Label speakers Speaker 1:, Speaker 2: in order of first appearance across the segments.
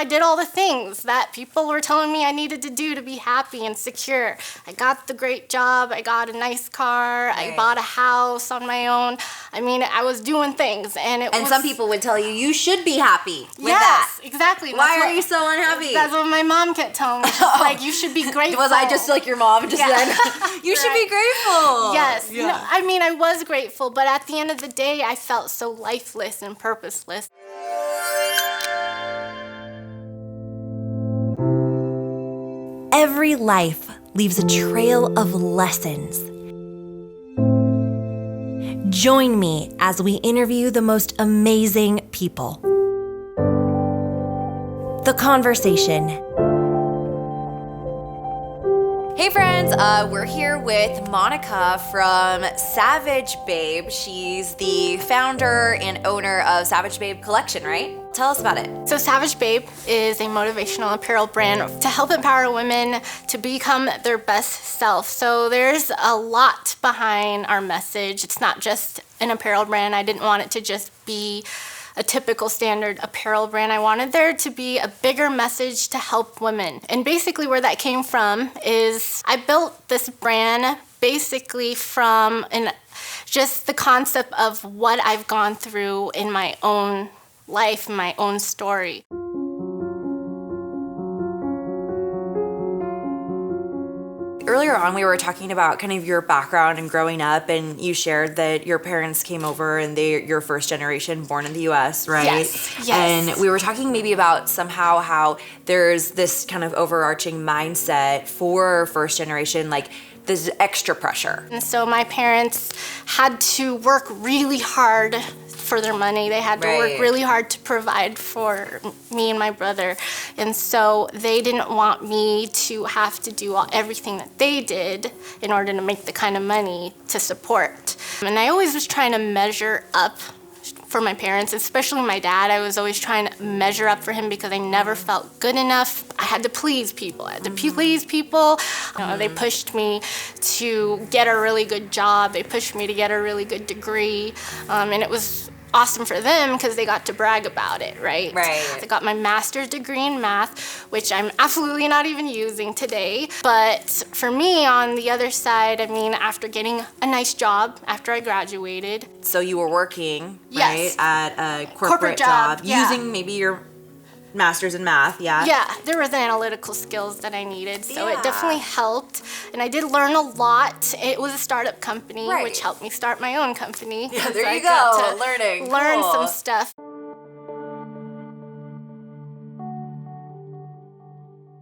Speaker 1: I did all the things that people were telling me I needed to do to be happy and secure. I got the great job. I got a nice car.
Speaker 2: Right.
Speaker 1: I bought a house on my own. I mean, I was doing things, and
Speaker 2: some people would tell you should be happy with that.
Speaker 1: Yes, exactly.
Speaker 2: Why are you so unhappy?
Speaker 1: That's what my mom kept telling me. She's like, you should be grateful.
Speaker 2: Was I just like your mom just said, you should be grateful?
Speaker 1: Yes.
Speaker 2: Yeah.
Speaker 1: No, I mean, I was grateful, but at the end of the day, I felt so lifeless and purposeless.
Speaker 2: Every life leaves a trail of lessons. Join me as we interview the most amazing people. The Conversation. Hey friends, we're here with Monica from Savage Babe. She's the founder and owner of Savage Babe Collection, right? Tell us about it.
Speaker 1: So Savage Babe is a motivational apparel brand to help empower women to become their best self. So there's a lot behind our message. It's not just an apparel brand. I didn't want it to just be a typical standard apparel brand. I wanted there to be a bigger message to help women. And basically where that came from is I built this brand basically from just the concept of what I've gone through in my own life, my own story.
Speaker 2: Earlier on, we were talking about kind of your background and growing up, and you shared that your parents came over and you're first generation born in the U.S., right?
Speaker 1: Yes.
Speaker 2: And we were talking maybe about somehow how there's this kind of overarching mindset for first generation, like this extra pressure.
Speaker 1: And so my parents had to work really hard for their money. They had to work really hard to provide for me and my brother. And so they didn't want me to have to do everything that they did in order to make the kind of money to support. And I always was trying to measure up for my parents, especially my dad. I was always trying to measure up for him because I never felt good enough. I had to please people. They pushed me to get a really good job. They pushed me to get a really good degree. And it was awesome for them because they got to brag about it, right?
Speaker 2: Right.
Speaker 1: I got my master's degree in math, which I'm absolutely not even using today. But for me, on the other side, I mean, after getting a nice job after I graduated.
Speaker 2: So you were working,
Speaker 1: Yes.
Speaker 2: right, at a corporate job using maybe your master's in math, yeah?
Speaker 1: Yeah, there was analytical skills that I needed, so it definitely helped. And I did learn a lot. It was a startup company, which helped me start my own company.
Speaker 2: Yeah, there
Speaker 1: so
Speaker 2: you go, learning.
Speaker 1: Learn
Speaker 2: Cool.
Speaker 1: some stuff.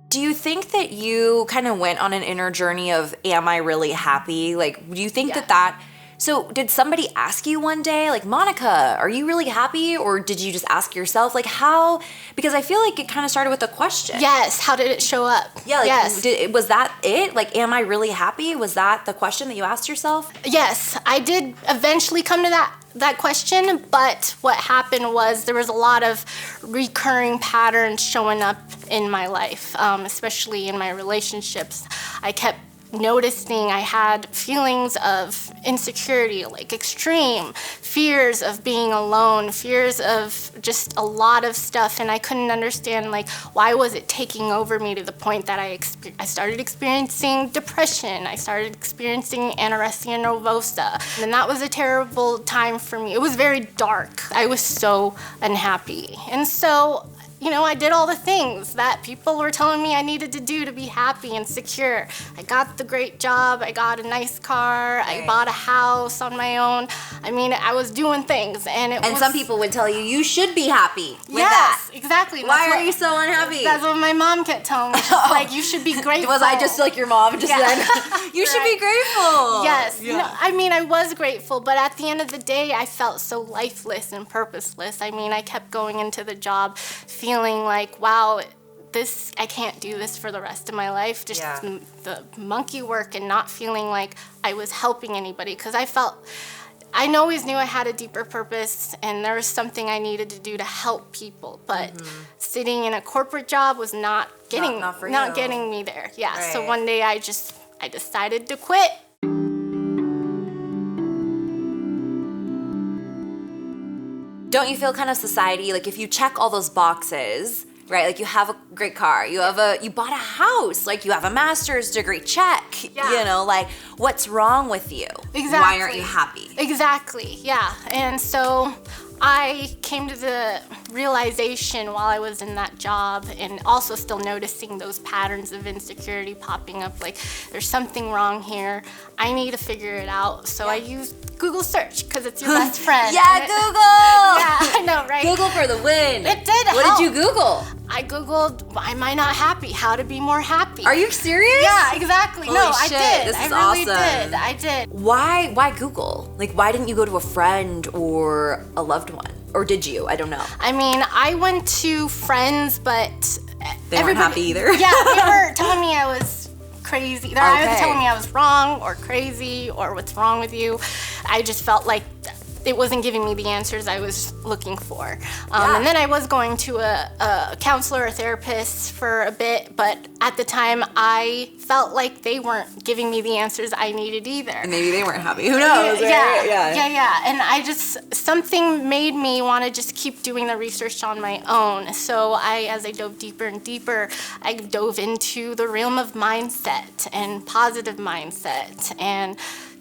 Speaker 2: Do you think that you kind of went on an inner journey of, am I really happy? Like, do you think that so did somebody ask you one day, like, Monica, are you really happy? Or did you just ask yourself, like, how? Because I feel like it kind of started with a question.
Speaker 1: Yes, how did it show up?
Speaker 2: Yeah, like,
Speaker 1: yes.
Speaker 2: Was that it? Like, am I really happy? Was that the question that you asked yourself?
Speaker 1: Yes, I did eventually come to that question, but what happened was there was a lot of recurring patterns showing up in my life, especially in my relationships. I kept noticing I had feelings of insecurity, like extreme fears of being alone, fears of just a lot of stuff, and I couldn't understand, like, why was it taking over me to the point that I started experiencing depression, I started experiencing anorexia nervosa, and that was a terrible time for me. It was very dark. I was so unhappy, and so I did all the things that people were telling me I needed to do to be happy and secure. I got the great job. I got a nice car. I bought a house on my own. I mean, I was doing things, and
Speaker 2: some people would tell you should be happy with that.
Speaker 1: Yes, exactly.
Speaker 2: Why are you so unhappy?
Speaker 1: That's what my mom kept telling me. She's like, you should be grateful.
Speaker 2: Was I just like your mom just said, you should be grateful?
Speaker 1: Yes. Yeah. I mean, I was grateful, but at the end of the day, I felt so lifeless and purposeless. I mean, I kept going into the job feeling like, wow, I can't do this for the rest of my life. Just the monkey work and not feeling like I was helping anybody, because I always knew I had a deeper purpose and there was something I needed to do to help people, but sitting in a corporate job was not getting me there. Yeah. Right. So one day I decided to quit.
Speaker 2: Don't you feel kind of society, like if you check all those boxes, right? Like you have a great car, you bought a house, like you have a master's degree, check.
Speaker 1: Yeah.
Speaker 2: You know, like what's wrong with you?
Speaker 1: Exactly.
Speaker 2: Why aren't you happy?
Speaker 1: Exactly, yeah. And so I came to the realization while I was in that job and also still noticing those patterns of insecurity popping up, like there's something wrong here. I need to figure it out. So I used Google search because it's your best friend.
Speaker 2: Yeah, Google!
Speaker 1: Yeah, I know, right?
Speaker 2: Google for the win.
Speaker 1: It did
Speaker 2: What
Speaker 1: help.
Speaker 2: did you Google?
Speaker 1: I Googled, why am I not happy? How to be more happy.
Speaker 2: Are you serious?
Speaker 1: Yeah, exactly.
Speaker 2: Holy
Speaker 1: no,
Speaker 2: shit,
Speaker 1: I did.
Speaker 2: this is
Speaker 1: I really
Speaker 2: awesome.
Speaker 1: did. I did.
Speaker 2: Why Google? Like, why didn't you go to a friend or a loved one? Or did you? I don't know.
Speaker 1: I mean, I went to friends, but
Speaker 2: They weren't happy either.
Speaker 1: Yeah, they were telling me I was crazy. They're either
Speaker 2: Okay.
Speaker 1: telling me I was wrong or crazy or what's wrong with you. I just felt like it wasn't giving me the answers I was looking for. And then I was going to a counselor, a therapist for a bit, but at the time I felt like they weren't giving me the answers I needed either.
Speaker 2: And maybe they weren't happy. Who knows? Right?
Speaker 1: Yeah. And I just, something made me want to just keep doing the research on my own. So as I dove deeper and deeper, I dove into the realm of mindset and positive mindset and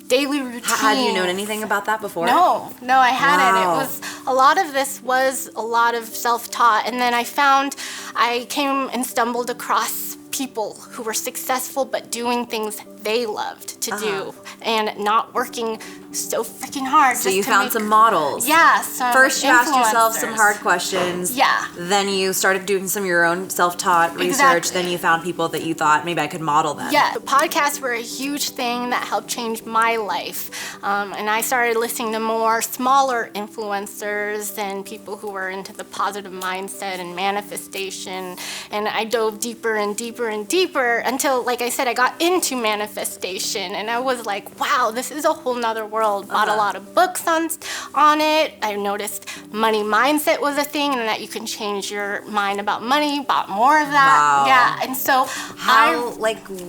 Speaker 1: daily routine.
Speaker 2: Had you known anything about that before?
Speaker 1: No, I hadn't.
Speaker 2: Wow.
Speaker 1: It was a lot of this was a lot of self-taught, and then I came and stumbled across people who were successful but doing things they loved to do and not working so freaking hard.
Speaker 2: So you found some models.
Speaker 1: Yeah, some
Speaker 2: First you asked yourself some
Speaker 1: influencers.
Speaker 2: hard questions.
Speaker 1: Yeah.
Speaker 2: Then you started doing some of your own self-taught research.
Speaker 1: Exactly.
Speaker 2: Then you found people that you thought maybe I could model them.
Speaker 1: Yeah, podcasts were a huge thing that helped change my life. And I started listening to more smaller influencers and people who were into the positive mindset and manifestation. And I dove deeper and deeper and deeper until, like I said, I got into manifestation. And I was like, wow, this is a whole nother world. Bought a lot of books on it. I noticed money mindset was a thing and that you can change your mind about money, bought more of that.
Speaker 2: Wow.
Speaker 1: Yeah, and so
Speaker 2: How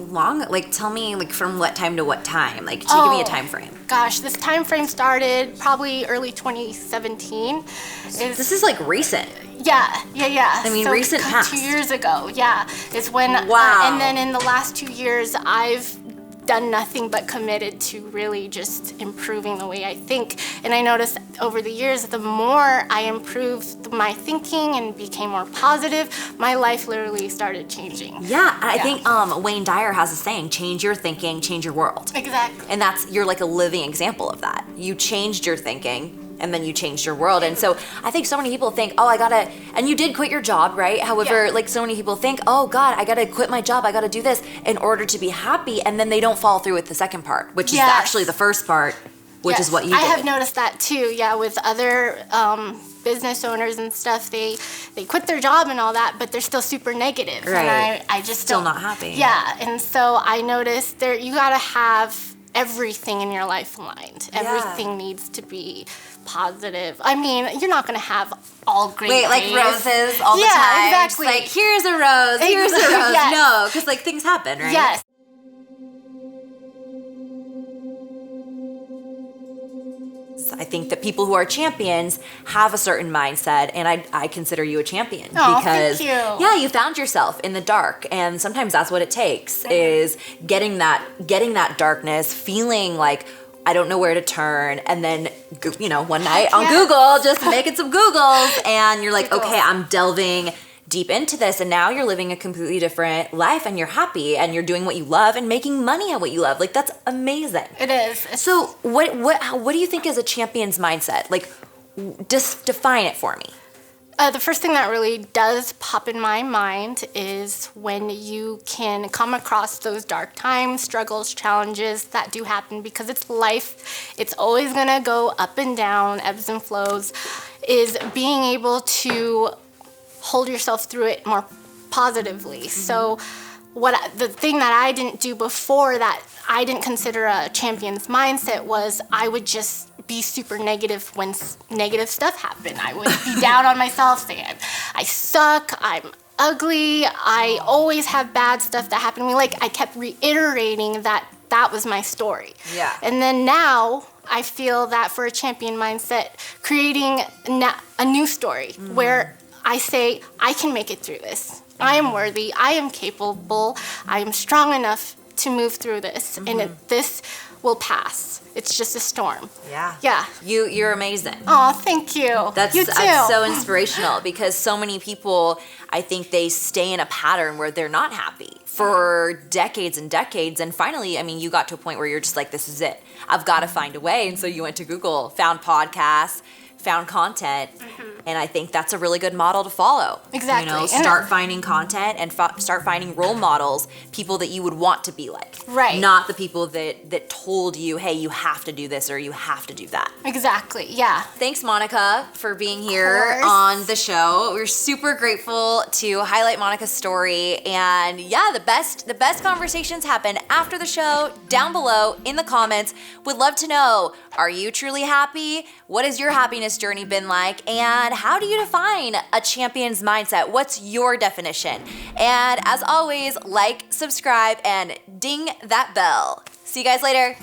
Speaker 2: long? Like tell me from what time to what time? Like give me a time frame.
Speaker 1: Gosh, this time frame started probably early 2017.
Speaker 2: This is like recent.
Speaker 1: Yeah.
Speaker 2: I mean,
Speaker 1: so
Speaker 2: recent past.
Speaker 1: 2 years ago, yeah, is when.
Speaker 2: Wow.
Speaker 1: And then in the last 2 years, I've done nothing but committed to really just improving the way I think. And I noticed over the years, the more I improved my thinking and became more positive, my life literally started changing.
Speaker 2: Yeah, I think Wayne Dyer has a saying, change your thinking, change your world.
Speaker 1: Exactly.
Speaker 2: And you're like a living example of that. You changed your thinking and then you changed your world. And so I think so many people think, and you did quit your job, right? However, like so many people think, oh God, I gotta quit my job, I gotta do this in order to be happy. And then they don't follow through with the second part, which is actually the first part, which is what you did.
Speaker 1: I have noticed that too, with other business owners and stuff. They quit their job and all that, but they're still super negative.
Speaker 2: Right.
Speaker 1: And I just
Speaker 2: still
Speaker 1: don't,
Speaker 2: not happy.
Speaker 1: Yeah, and so I noticed you gotta have everything in your life aligned. Everything needs to be positive. I mean, you're not gonna have all great days.
Speaker 2: Like roses all the time.
Speaker 1: Exactly.
Speaker 2: Just like, here's a rose, here's a rose.
Speaker 1: Yes.
Speaker 2: No, because like things happen, right?
Speaker 1: Yes.
Speaker 2: I think that people who are champions have a certain mindset, and I consider you a champion
Speaker 1: because thank you.
Speaker 2: Yeah, you found yourself in the dark, and sometimes that's what it takes is getting that darkness, feeling like I don't know where to turn, and then one night on Google, just making some Googles, and you're like, okay, I'm delving deep into this, and now you're living a completely different life, and you're happy, and you're doing what you love and making money at what you love. Like, that's amazing.
Speaker 1: It is.
Speaker 2: So what do you think is a champion's mindset? Like, just define it for me.
Speaker 1: The first thing that really does pop in my mind is when you can come across those dark times, struggles, challenges that do happen because it's life. It's always gonna go up and down, ebbs and flows, is being able to hold yourself through it more positively. Mm-hmm. So the thing that I didn't do before that I didn't consider a champion's mindset was I would just be super negative when negative stuff happened. I would be down on myself, saying I suck, I'm ugly, I always have bad stuff that happened to me. Like I kept reiterating that was my story.
Speaker 2: Yeah.
Speaker 1: And then now I feel that for a champion mindset, creating a new story where I say, I can make it through this. I am worthy. I am capable. I am strong enough to move through this. And this will pass. It's just a storm.
Speaker 2: Yeah.
Speaker 1: Yeah.
Speaker 2: You're amazing.
Speaker 1: Oh, thank you.
Speaker 2: That's
Speaker 1: You too.
Speaker 2: so inspirational because so many people, I think they stay in a pattern where they're not happy for decades and decades. And finally, I mean, you got to a point where you're just like, this is it. I've got to find a way. And so you went to Google, found podcasts, found content. And I think that's a really good model to follow.
Speaker 1: Exactly.
Speaker 2: You know, start finding content and start finding role models, people that you would want to be like.
Speaker 1: Right.
Speaker 2: Not the people that told you, hey, you have to do this or you have to do that.
Speaker 1: Exactly. Yeah.
Speaker 2: Thanks, Monica, for being here
Speaker 1: course.
Speaker 2: on the show. We're super grateful to highlight Monica's story. And yeah, the best conversations happen after the show, down below in the comments. Would love to know, are you truly happy? What has your happiness journey been like? And how do you define a champion's mindset? What's your definition? And as always, like, subscribe, and ding that bell. See you guys later.